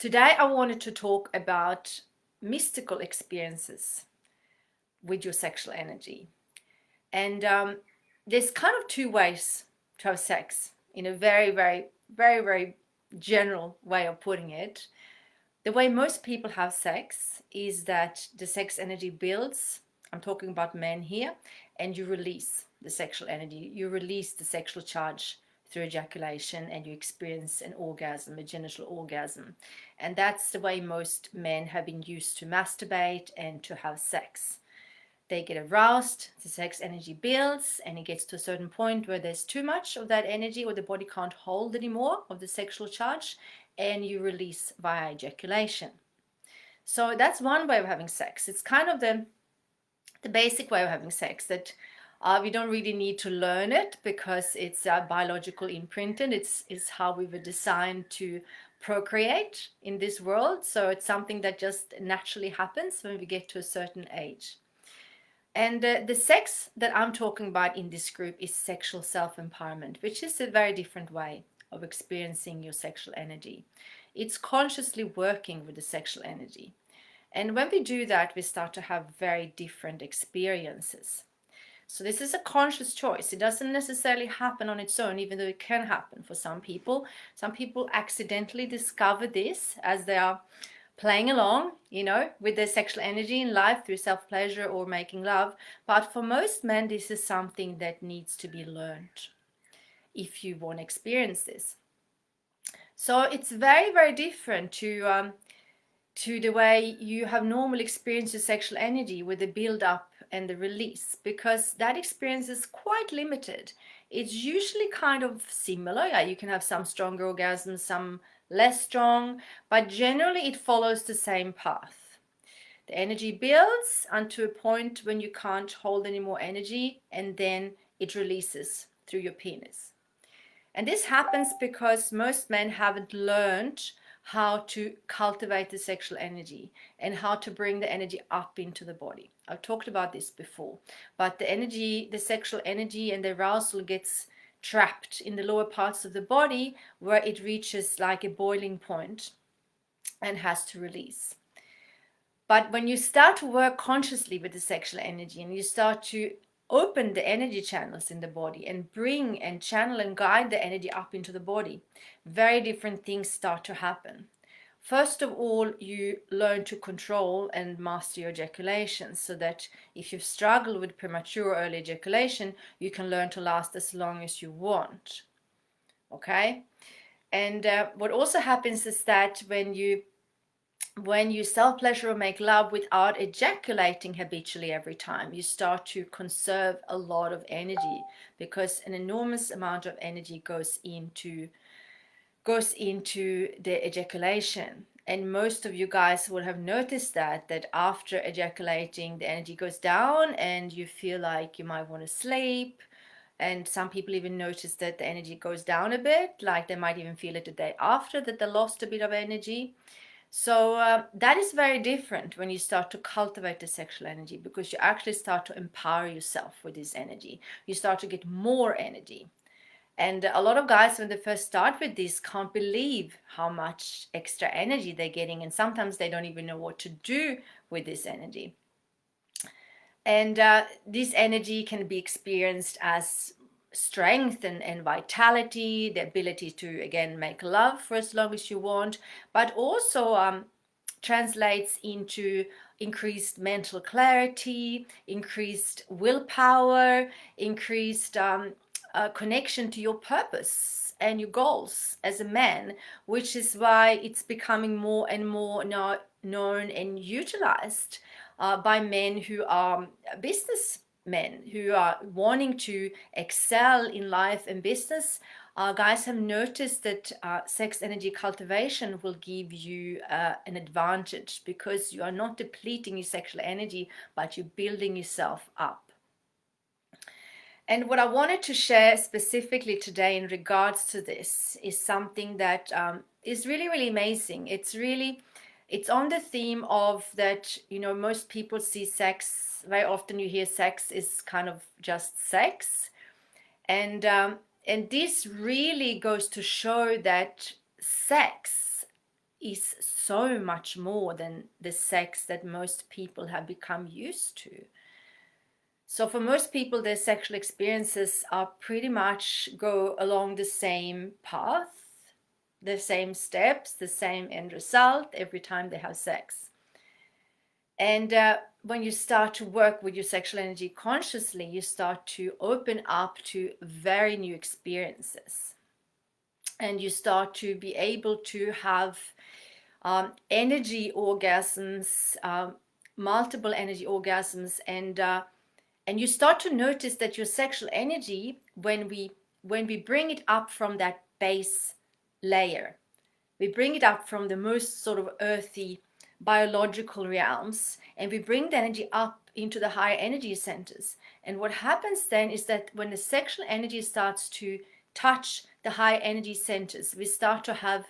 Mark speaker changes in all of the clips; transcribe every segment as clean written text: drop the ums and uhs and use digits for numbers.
Speaker 1: Today, I wanted to talk about mystical experiences with your sexual energy. And there's kind of two ways to have sex in a very general way of putting it. The way most people have sex is that the sex energy builds. I'm talking about men here, and you release the sexual energy. You release the sexual charge through ejaculation and you experience an orgasm, a genital orgasm. And that's the way most men have been used to masturbate and to have sex. They get aroused, the sex energy builds, and it gets to a certain point where there's too much of that energy or the body can't hold anymore of the sexual charge, and you release via ejaculation. So that's one way of having sex. It's kind of the basic way of having sex that we don't really need to learn it because it's biological imprinted. It's how we were designed to procreate in this world. So it's something that just naturally happens when we get to a certain age. And the sex that I'm talking about in this group is sexual self-empowerment, which is a very different way of experiencing your sexual energy. It's consciously working with the sexual energy. And when we do that, we start to have very different experiences. So this is a conscious choice. It doesn't necessarily happen on its own, even though it can happen for some people. Some people accidentally discover this as they are playing along, with their sexual energy in life through self-pleasure or making love. But for most men, this is something that needs to be learned if you want to experience this. So it's very different to the way you have normally experienced your sexual energy with the build-up and the release, because that experience is quite limited. It's usually kind of similar. Yeah, you can have some stronger orgasms, some less strong, but generally it follows the same path. The energy builds unto a point when you can't hold any more energy, and then it releases through your penis. And this happens because most men haven't learned how to cultivate the sexual energy and how to bring the energy up into the body. I've talked about this before, but the sexual energy and the arousal gets trapped in the lower parts of the body where it reaches like a boiling point and has to release. But when you start to work consciously with the sexual energy and you start to open the energy channels in the body and bring and channel and guide the energy up into the body, very different things start to happen. First of all, you learn to control and master your ejaculation so that if you've struggled with premature early ejaculation, you can learn to last as long as you want. Okay? And what also happens is that when you self-pleasure or make love without ejaculating habitually every time, you start to conserve a lot of energy because an enormous amount of energy goes into the ejaculation. And most of you guys will have noticed that after ejaculating, the energy goes down and you feel like you might want to sleep. And some people even notice that the energy goes down a bit, like they might even feel it the day after that they lost a bit of energy. So that is very different when you start to cultivate the sexual energy, because you actually start to empower yourself with this energy. You start to get more energy. And a lot of guys, when they first start with this, can't believe how much extra energy they're getting. And sometimes they don't even know what to do with this energy. And this energy can be experienced as strength and vitality, the ability to, again, make love for as long as you want, but also translates into increased mental clarity, increased willpower, increased connection to your purpose and your goals as a man, which is why it's becoming more and more now known and utilized by men who are businessmen, who are wanting to excel in life and business. Guys have noticed that sex energy cultivation will give you an advantage because you are not depleting your sexual energy, but you're building yourself up. And what I wanted to share specifically today in regards to this is something that is really amazing. It's on the theme of that, most people see sex, very often you hear sex is kind of just sex. And this really goes to show that sex is so much more than the sex that most people have become used to. So for most people, their sexual experiences are pretty much go along the same path, the same steps, the same end result every time they have sex. And when you start to work with your sexual energy consciously, you start to open up to very new experiences. And you start to be able to have energy orgasms, multiple energy orgasms, and you start to notice that your sexual energy, when we bring it up from that base layer, we bring it up from the most sort of earthy biological realms, and we bring the energy up into the higher energy centers. And what happens then is that when the sexual energy starts to touch the higher energy centers, we start to have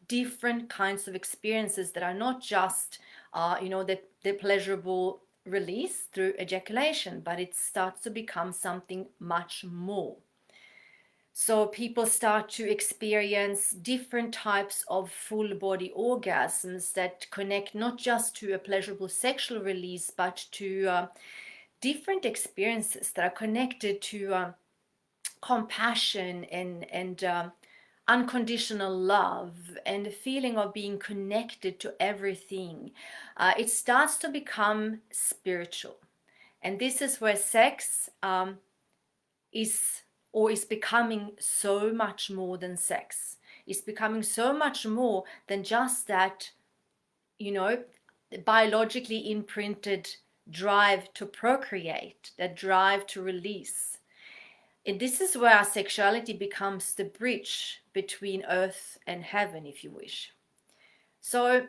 Speaker 1: different kinds of experiences that are not just the pleasurable release through ejaculation, but it starts to become something much more. So people start to experience different types of full body orgasms that connect not just to a pleasurable sexual release, but to different experiences that are connected to compassion and unconditional love and the feeling of being connected to everything. It starts to become spiritual. And this is where sex is becoming so much more than sex. It's becoming so much more than just that, biologically imprinted drive to procreate, that drive to release. And this is where our sexuality becomes the bridge between earth and heaven, if you wish. So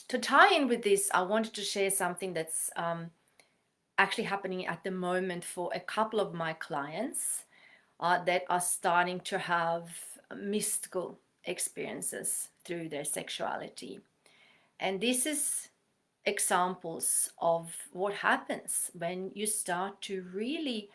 Speaker 1: to tie in with this, I wanted to share something that's actually happening at the moment for a couple of my clients that are starting to have mystical experiences through their sexuality. And this is examples of what happens when you start to really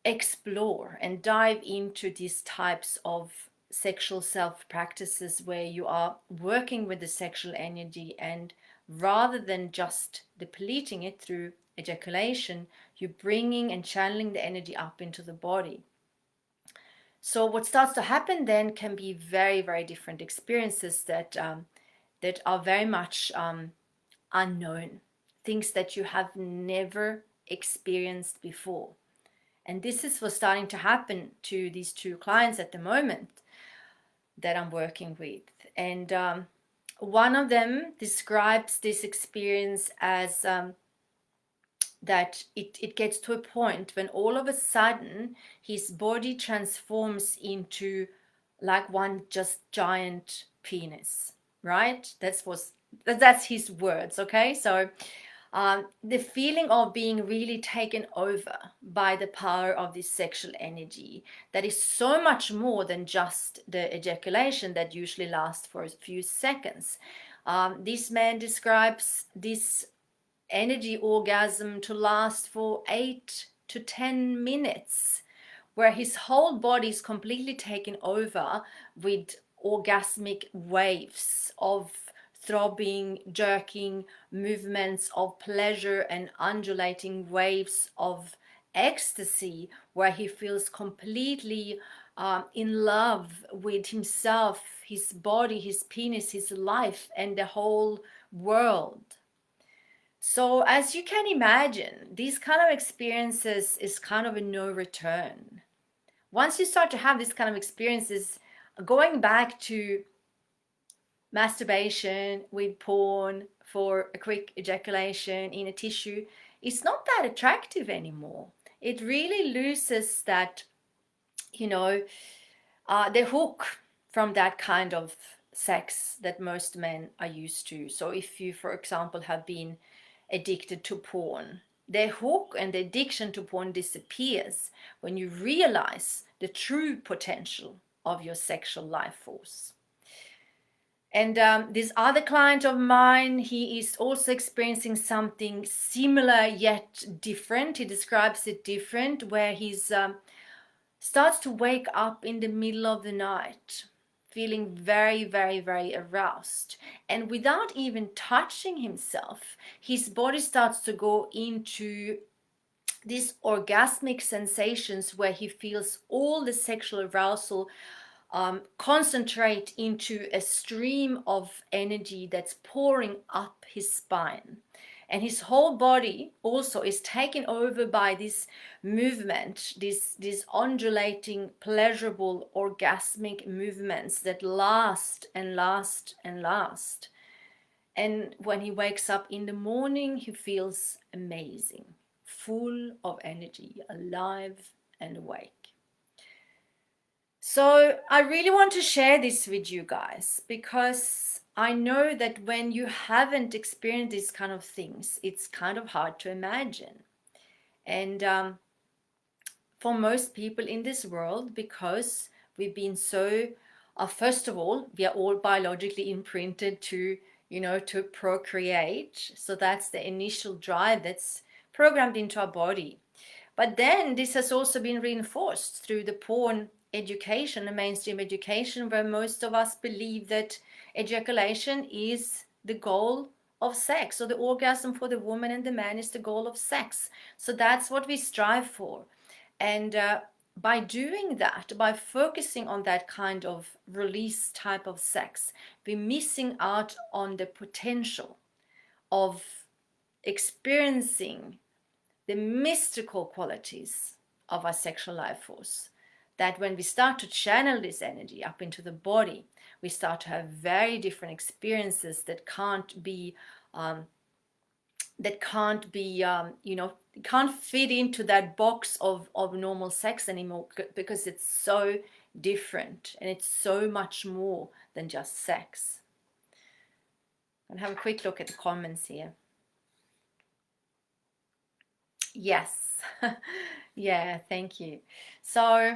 Speaker 1: explore and dive into these types of sexual self practices where you are working with the sexual energy, and rather than just depleting it through ejaculation, you're bringing and channeling the energy up into the body. So what starts to happen then can be very, very different experiences that are very much unknown, things that you have never experienced before. And this is what's starting to happen to these two clients at the moment that I'm working with. And one of them describes this experience as that it gets to a point when all of a sudden his body transforms into like one just giant penis, right? That's his words, okay? So the feeling of being really taken over by the power of this sexual energy that is so much more than just the ejaculation that usually lasts for a few seconds. This man describes this energy orgasm to last for 8 to 10 minutes, where his whole body is completely taken over with orgasmic waves of throbbing, jerking movements of pleasure and undulating waves of ecstasy, where he feels completely in love with himself, his body, his penis, his life, and the whole world. So as you can imagine, these kind of experiences is kind of a no return. Once you start to have these kind of experiences, going back to masturbation with porn for a quick ejaculation in a tissue, it's not that attractive anymore. It really loses that, the hook from that kind of sex that most men are used to. So if you, for example, have been addicted to porn, the hook and the addiction to porn disappears when you realize the true potential of your sexual life force. And this other client of mine, he is also experiencing something similar yet different. He describes it different, where he's starts to wake up in the middle of the night feeling very, very, very aroused. And without even touching himself, his body starts to go into these orgasmic sensations where he feels all the sexual arousal concentrate into a stream of energy that's pouring up his spine. And his whole body also is taken over by this movement, these undulating, pleasurable, orgasmic movements that last and last and last. And when he wakes up in the morning, he feels amazing, full of energy, alive and awake. So I really want to share this with you guys, because I know that when you haven't experienced these kind of things, it's kind of hard to imagine. And for most people in this world, because we've been so, first of all, we are all biologically imprinted to, to procreate. So that's the initial drive that's programmed into our body. But then this has also been reinforced through the porn education, the mainstream education, where most of us believe that ejaculation is the goal of sex, or the orgasm for the woman and the man is the goal of sex. So that's what we strive for. And by doing that, by focusing on that kind of release type of sex, we're missing out on the potential of experiencing the mystical qualities of our sexual life force. That when we start to channel this energy up into the body, we start to have very different experiences that can't be can't fit into that box of normal sex anymore, because it's so different and it's so much more than just sex. And have a quick look at the comments here. Yes. Yeah, thank you. So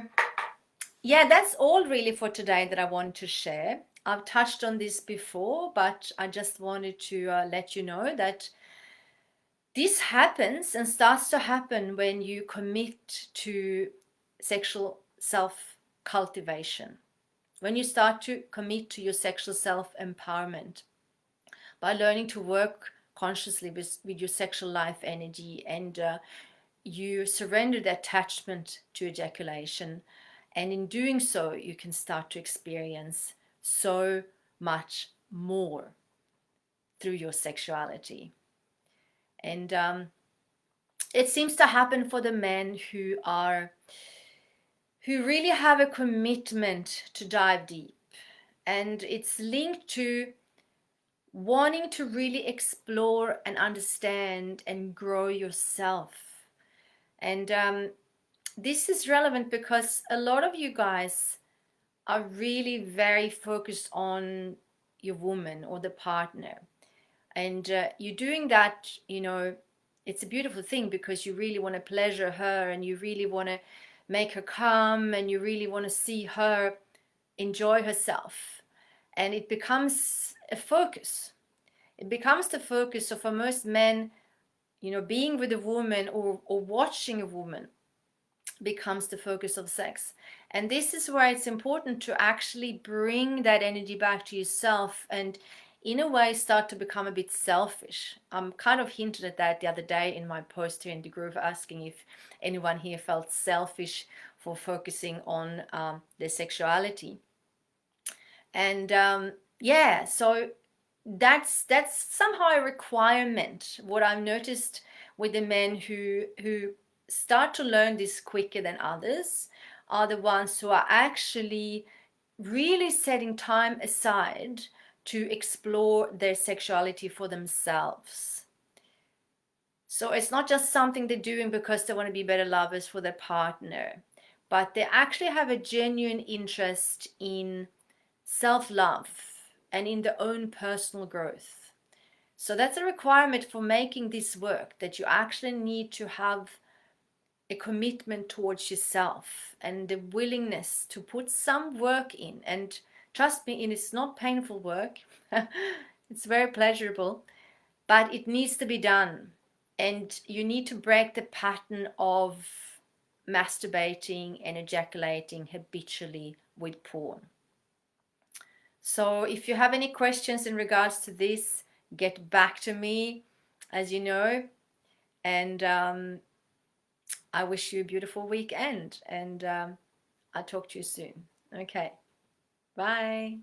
Speaker 1: yeah, that's all really for today that I wanted to share. I've touched on this before, but I just wanted to let you know that this happens and starts to happen when you commit to sexual self-cultivation. When you start to commit to your sexual self-empowerment by learning to work consciously with your sexual life energy, and you surrender the attachment to ejaculation. And in doing so, you can start to experience so much more through your sexuality. And it seems to happen for the men who really have a commitment to dive deep. And it's linked to wanting to really explore and understand and grow yourself. And this is relevant because a lot of you guys are really very focused on your woman or the partner. And you're doing that, it's a beautiful thing, because you really want to pleasure her and you really want to make her come and you really want to see her enjoy herself. And it becomes a focus. It becomes the focus. So for most men, being with a woman or watching a woman becomes the focus of sex. And this is why it's important to actually bring that energy back to yourself and in a way start to become a bit selfish. Kind of hinted at that the other day in my post here in the group, asking if anyone here felt selfish for focusing on their sexuality. And yeah, so that's somehow a requirement. What I've noticed with the men who start to learn this quicker than others are the ones who are actually really setting time aside to explore their sexuality for themselves. So it's not just something they're doing because they want to be better lovers for their partner, but they actually have a genuine interest in self-love and in their own personal growth. So that's a requirement for making this work, that you actually need to have a commitment towards yourself and the willingness to put some work in. And trust me, it's not painful work. It's very pleasurable, but it needs to be done. And you need to break the pattern of masturbating and ejaculating habitually with porn. So if you have any questions in regards to this, get back to me, as you know. And I wish you a beautiful weekend, and I'll talk to you soon. Okay, bye.